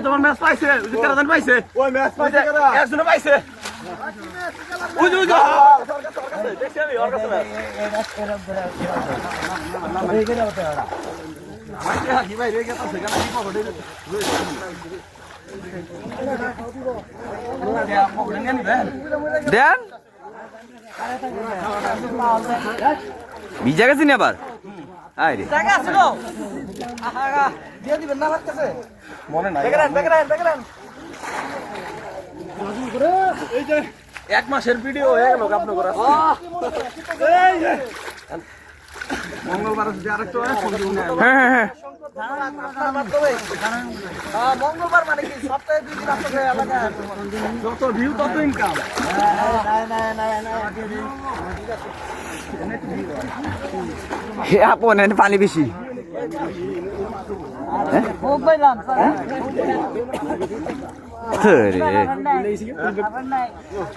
তোমার ম্যাচ পাইছে পাইছে ওই ম্যাচ পাইছে একজনে পাইছে দেন ভিজা গেছি না আবার মনে নাই এক মাসের ভিডিও হয়ে গেল আপনার মঙ্গলবার মঙ্গলবার মানে কি সপ্তাহে 2 দিন আপনাদের এলাকায় যত ভিউ তত ইনকাম আপন পানি বেশি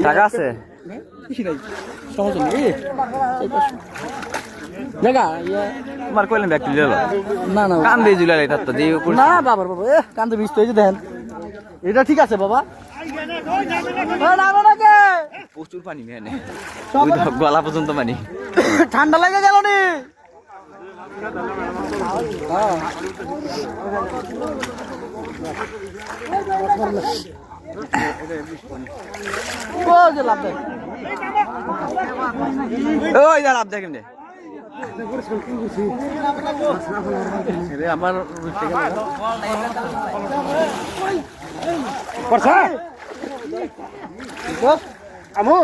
টাকা আছে তোমার কইলেন ব্যাগ তুলে না না কান্দে জুলালে তার তো যে না বাবার বাবা কান্দে বিষ তো এই যে দেন এটা ঠিক আছে বাবা প্রচুর পানি মেনে গলা পর্যন্ত পানি ঠান্ডা লাগে গেল নি ওই যা লাভ দেখেন আমার আমু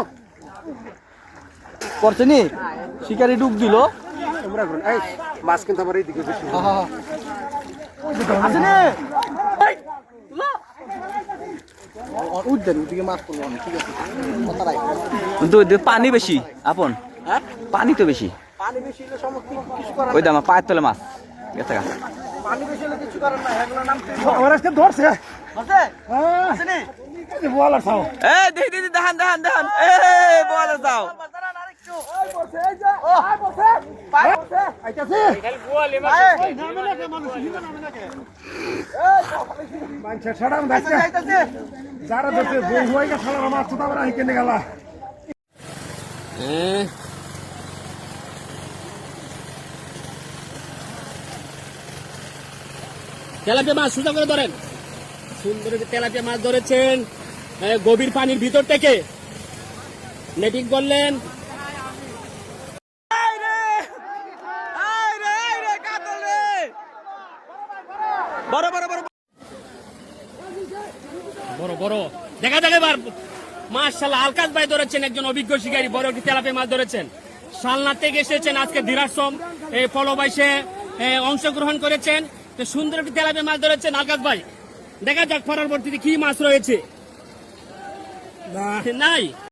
করছে নি শিকারি ডুব দিল মাছ কিন্তু আমার এইদিকে পানি বেশি আপন পানি তো বেশি ওই দাম পায়ের তলে মাছ গেছে পানি বেশি হলে কিছু করার না এগুলো নাম আমার আজকে ধরছে দেখান দেখান দেখান বলা যাও যারা কেনে গেলা তেলাপিয়া মাছ সোজা করে ধরেন সুন্দর তেলাপিয়া মাছ ধরেছেন গভীর পানির ভিতর থেকে নেটিং করলেন বড় বড় বড় বড় বড় দেখা দেখা এবার মাশাআল্লাহ আলকাস ভাই ধরেছেন একজন অভিজ্ঞ শিকারী বড় একটি তেলাপিয়া মাছ ধরেছেন শালনা থেকে এসেছেন আজকে ধীরাশ্রম এই ফলবাইসে অংশগ্রহণ করেছেন তো সুন্দর একটি তেলাপিয়া মাছ ধরেছেন আলকাস ভাই দেখা যাক পরবর্তীতে কি মাছ রয়েছে নাই